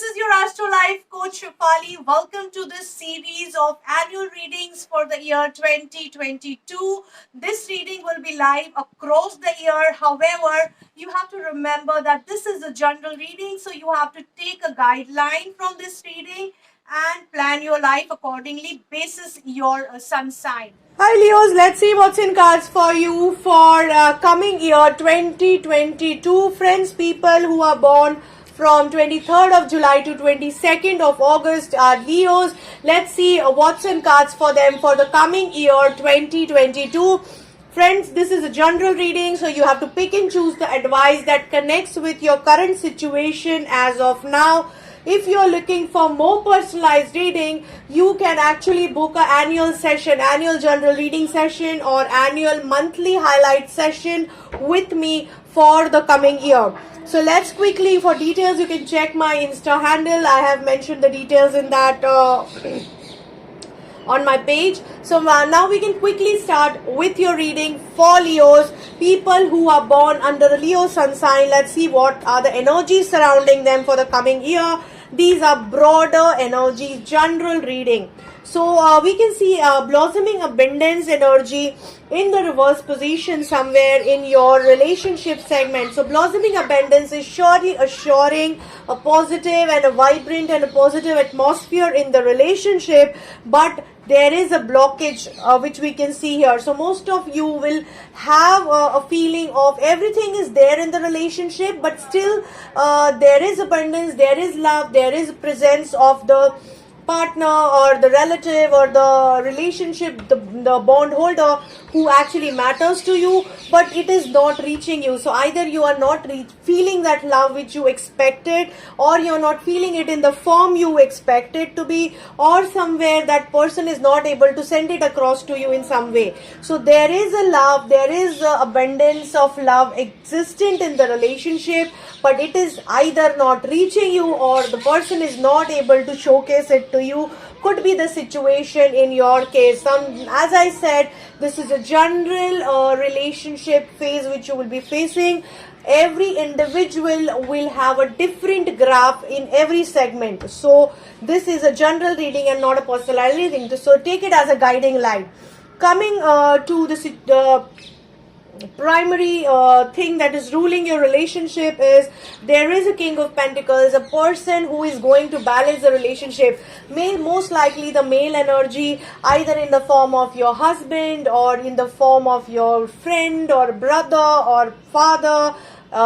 this is your Astro Life coach Shefali. Welcome to this series of annual readings for the year 2022. This reading will be live across the year. However, you have to remember that this is a general reading, so you have to take a guideline from this reading and plan your life accordingly basis your sun sign. Hi Leos, let's see what's in cards for you for coming year 2022. Friends, people who are born from 23rd of July to 22nd of August are Leos. Let's see what's in cards for them for the coming year 2022. Friends, this is a general reading, so you have to pick and choose the advice that connects with your current situation as of now. If you're looking for more personalized reading, you can actually book an annual session, annual general reading session or annual monthly highlight session with me for the coming year. So let's quickly, for details, you can check my Insta handle. I have mentioned the details in that on my page. So now we can quickly start with your reading for Leos, people who are born under the Leo sun sign. Let's see what are the energies surrounding them for the coming year. These are broader energies, general reading. So we can see blossoming abundance energy in the reverse position somewhere in your relationship segment. So blossoming abundance is surely assuring a positive and a vibrant and a positive atmosphere in the relationship, but there is a blockage which we can see here. So most of you will have a feeling of everything is there in the relationship, but still there is abundance, there is love, there is presence of the partner or the relative or the relationship, the bond holder who actually matters to you, but it is not reaching you. So either you are not feeling that love which you expected, or you are not feeling it in the form you expected to be, or somewhere that person is not able to send it across to you in some way. So there is a love, there is a abundance of love existent in the relationship, but it is either not reaching you or the person is not able to showcase it to you. Could be the situation in your case. As I said, this is a general relationship phase which you will be facing. Every individual will have a different graph in every segment. So this is a general reading and not a personal reading. So take it as a guiding light. Coming to the primary thing that is ruling your relationship is there is a King of Pentacles, a person who is going to balance the relationship. Most likely the male energy, either in the form of your husband or in the form of your friend or brother or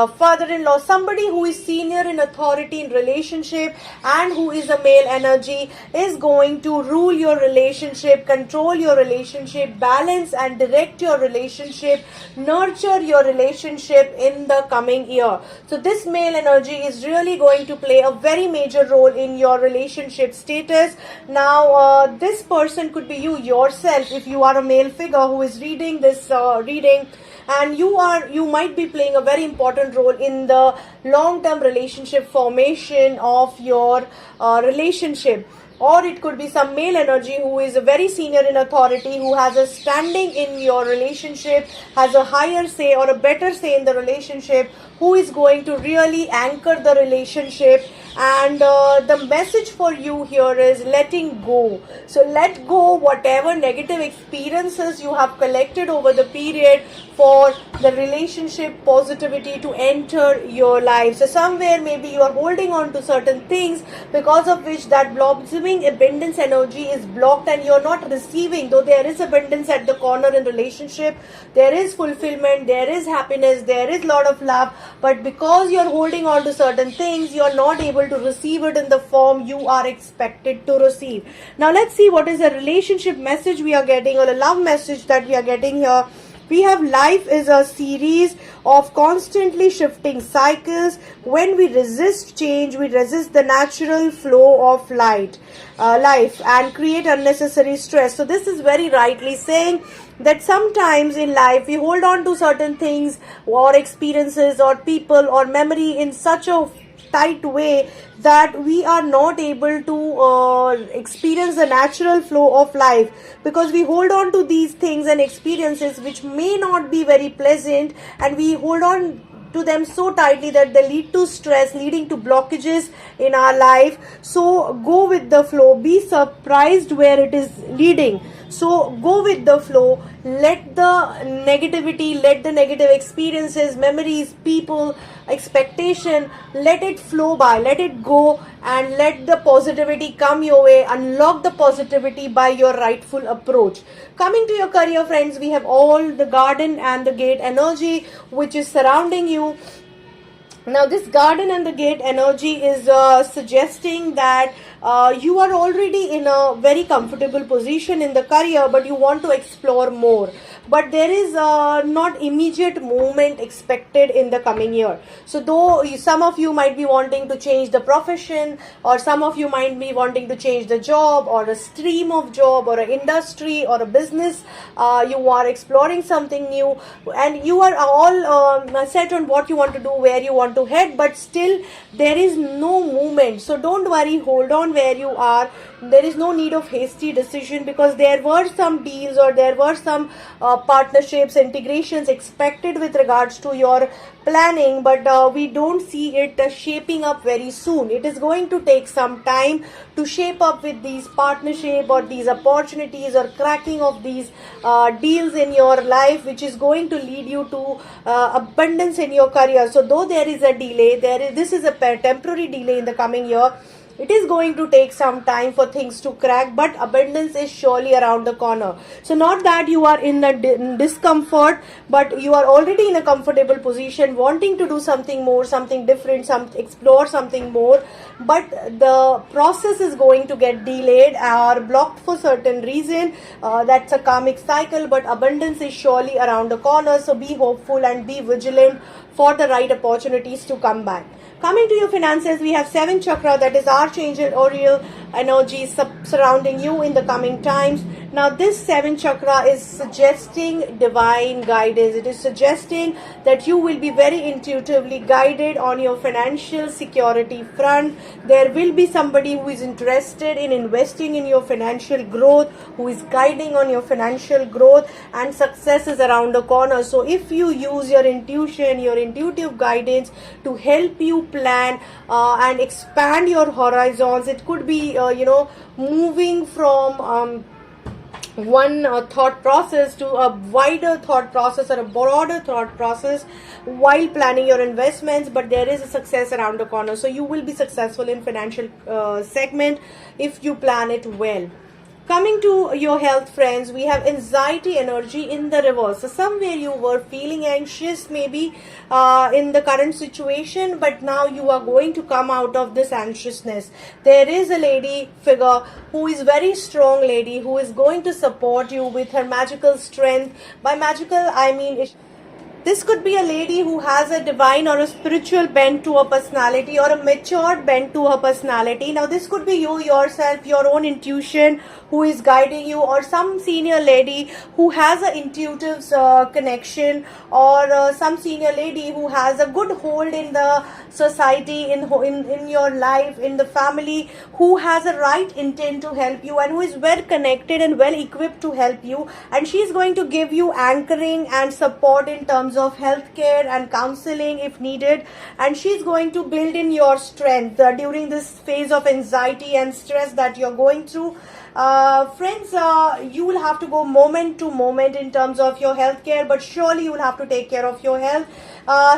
father-in-law, somebody who is senior in authority in relationship and who is a male energy is going to rule your relationship, control your relationship, balance and direct your relationship, nurture your relationship in the coming year. So this male energy is really going to play a very major role in your relationship status. Now this person could be you yourself if you are a male figure who is reading this reading, and you might be playing a very important role in the long-term relationship formation of your relationship. Or it could be some male energy who is a very senior in authority, who has a standing in your relationship, has a higher say or a better say in the relationship, who is going to really anchor the relationship. And the message for you here is letting go. So let go whatever negative experiences you have collected over the period for the relationship positivity to enter your life. So somewhere maybe you are holding on to certain things because of which that blossoming abundance energy is blocked and you're not receiving. Though there is abundance at the corner in relationship, there is fulfillment, there is happiness, there is lot of love, but because you're holding on to certain things, you're not able to receive it in the form you are expected to receive. Now let's see what is the relationship message we are getting, or the love message that we are getting here. We have life is a series of constantly shifting cycles. When we resist change, we resist the natural flow of life and create unnecessary stress. So this is very rightly saying that sometimes in life we hold on to certain things or experiences or people or memory in such a tight way that we are not able to experience the natural flow of life, because we hold on to these things and experiences which may not be very pleasant, and we hold on to them so tightly that they lead to stress, leading to blockages in our life. So go with the flow, be surprised where it is leading. So go with the flow, let the negativity, let the negative experiences, memories, people, expectation, let it flow by, let it go, and let the positivity come your way. Unlock the positivity by your rightful approach. Coming to your career, friends, we have all the garden and the gate energy which is surrounding you. Now this garden and the gate energy is suggesting that you are already in a very comfortable position in the career, but you want to explore more, but there is not immediate movement expected in the coming year. So though some of you might be wanting to change the profession, or some of you might be wanting to change the job or a stream of job or an industry or a business, you are exploring something new and you are all set on what you want to do, where you want to head, but still there is no movement. So don't worry, hold on where you are. There is no need of hasty decision, because there were some deals or there were some partnerships, integrations expected with regards to your planning, but we don't see it shaping up very soon. It is going to take some time to shape up with these partnership or these opportunities or cracking of these deals in your life, which is going to lead you to abundance in your career. So though there is a delay, this is a temporary delay in the coming year. It is going to take some time for things to crack, but abundance is surely around the corner. So not that you are in a discomfort, but you are already in a comfortable position, wanting to do something more, something different, explore something more, but the process is going to get delayed or blocked for certain reason. That's a karmic cycle, but abundance is surely around the corner. So be hopeful and be vigilant for the right opportunities to come back. Coming to your finances, we have 7th chakra, that is Archangel Oriel energy surrounding you in the coming times. Now this 7th chakra is suggesting divine guidance. It is suggesting that you will be very intuitively guided on your financial security front. There will be somebody who is interested in investing in your financial growth, who is guiding on your financial growth, and success is around the corner. So if you use your intuition, your intuitive guidance to help you plan and expand your horizons, it could be moving from one thought process to a wider thought process or a broader thought process while planning your investments, but there is a success around the corner. So you will be successful in financial segment if you plan it well. Coming to your health, friends, we have anxiety energy in the reverse. So somewhere you were feeling anxious maybe in the current situation, but now you are going to come out of this anxiousness. There is a lady figure who is very strong lady, who is going to support you with her magical strength. By magical, I mean this could be a lady who has a divine or a spiritual bent to her personality, or a matured bent to her personality. Now this could be you yourself, your own intuition who is guiding you, or some senior lady who has an intuitive connection, or some senior lady who has a good hold in the society, in your life, in the family, who has a right intent to help you and who is well connected and well equipped to help you, and she is going to give you anchoring and support in terms of healthcare and counseling if needed, and she is going to build in your strength during this phase of anxiety and stress that you're going through. Friends, you will have to go moment to moment in terms of your healthcare, but surely you will have to take care of your health.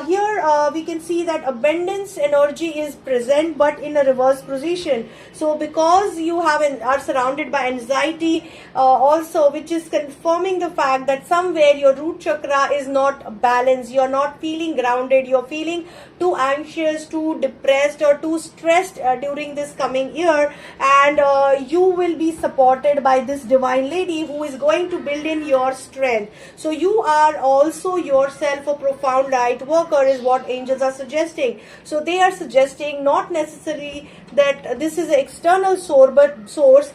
Here we can see that abundance energy is present, but in a reverse position. So because you are surrounded by anxiety also, which is confirming the fact that somewhere your root chakra is not balanced, you're not feeling grounded, you're feeling too anxious, too depressed, or too stressed during this coming year, and you will be supported by this divine lady who is going to build in your strength. So you are also yourself a profound light worker, is what angels are suggesting. So they are suggesting not necessarily that this is an external source,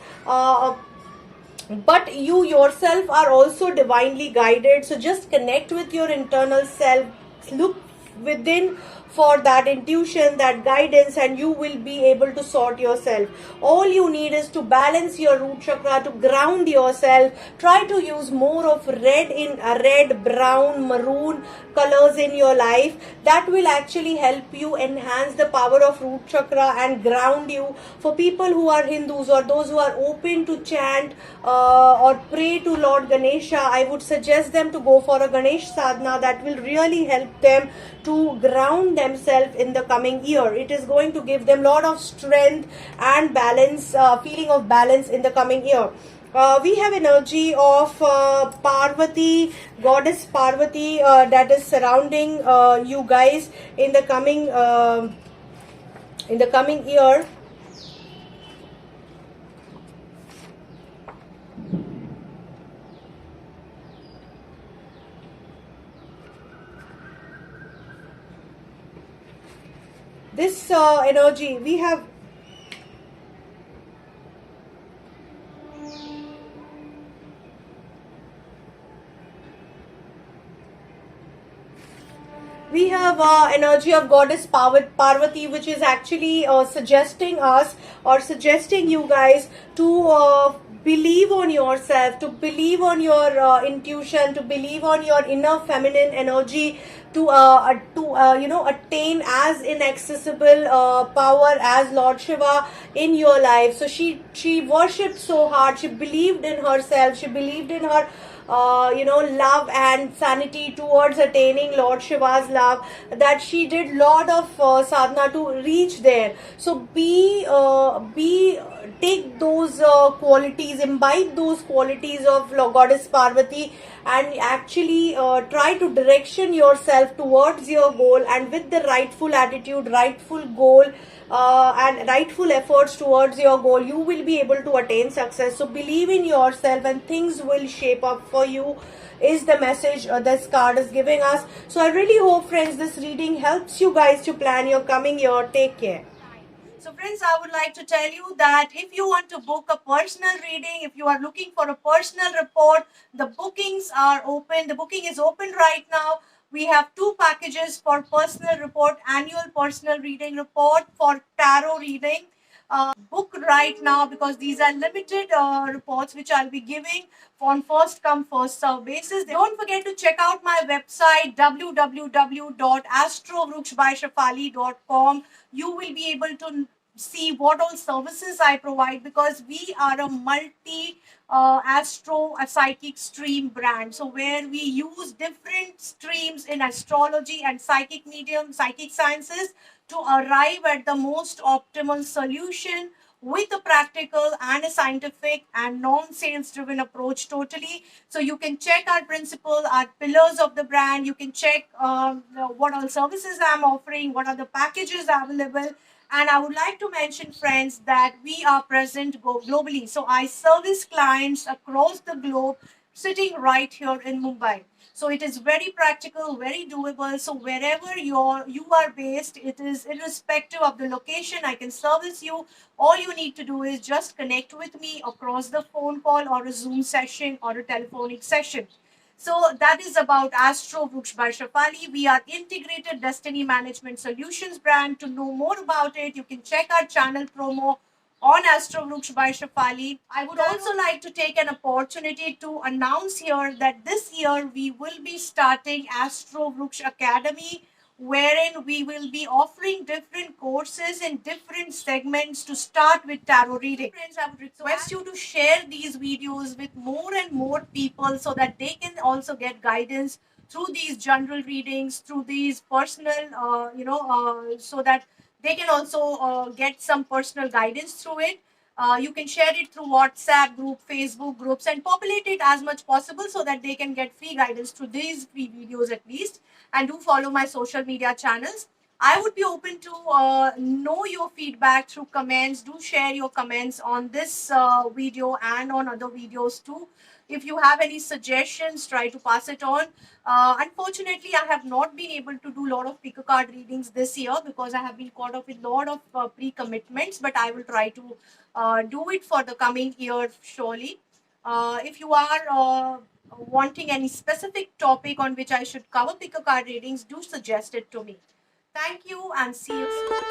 but you yourself are also divinely guided. So just connect with your internal self, look within for that intuition, that guidance, and you will be able to sort yourself. All you need is to balance your root chakra, to ground yourself. Try to use more of red, brown, maroon colors in your life. That will actually help you enhance the power of root chakra and ground you. For people who are Hindus or those who are open to chant or pray to Lord Ganesha, I would suggest them to go for a Ganesh sadhana. That will really help them to ground themselves in the coming year. It is going to give them a lot of strength and balance, feeling of balance in the coming year. We have energy of Parvati, goddess Parvati, that is surrounding you guys in the coming year. This energy we have. We have energy of goddess Parvati, which is actually suggesting us or suggesting you guys to believe on yourself, to believe on your intuition, to believe on your inner feminine energy, to attain as inaccessible power as Lord Shiva in your life. So she worshipped so hard. She believed in herself. She believed in her love and sanity towards attaining Lord Shiva's love, that she did lot of sadhana to reach there. So take those qualities, imbibe those qualities of Goddess Parvati, and actually try to direction yourself towards your goal, and with the rightful attitude, rightful goal, and rightful efforts towards your goal, you will be able to attain success. So believe in yourself and things will shape up for you, is the message this card is giving us. So I really hope, friends, this reading helps you guys to plan your coming year. Take care. So friends, I would like to tell you that if you want to book a personal reading, if you are looking for a personal report, the bookings are open. The booking is open right now. We have two packages for personal report, annual personal reading report for tarot reading. Book right now, because these are limited reports which I'll be giving on first come first serve basis. Don't forget to check out my website www.astrovruksbyshafali.com. You will be able to see what all services I provide, because we are a multi a psychic stream brand. So where we use different streams in astrology and psychic medium, psychic sciences, to arrive at the most optimal solution with a practical and a scientific and non-sales driven approach totally. So you can check our principle, our pillars of the brand. You can check what all services I'm offering, what are the packages available. And I would like to mention, friends, that we are present globally. So I service clients across the globe sitting right here in Mumbai. So it is very practical, very doable. So wherever you are based, it is irrespective of the location, I can service you. All you need to do is just connect with me across the phone call or a Zoom session or a telephonic session. So that is about Astro Vruks by Shafali. We are integrated destiny management solutions brand. To know more about it, you can check our channel promo on Astro Vruks by Shafali. I would also like to take an opportunity to announce here that this year we will be starting Astro Vruks Academy, wherein we will be offering different courses in different segments to start with tarot reading. Friends, I would request you to share these videos with more and more people so that they can also get guidance through these general readings, through these personal, so that they can also get some personal guidance through it. You can share it through WhatsApp group, Facebook groups, and populate it as much possible so that they can get free guidance through these free videos at least. And do follow my social media channels. I would be open to know your feedback through comments. Do share your comments on this video and on other videos too. If you have any suggestions, try to pass it on. Unfortunately, I have not been able to do a lot of pick a card readings this year because I have been caught up with a lot of pre-commitments, but I will try to do it for the coming year surely. If you are wanting any specific topic on which I should cover pick a card readings, do suggest it to me. Thank you and see you soon.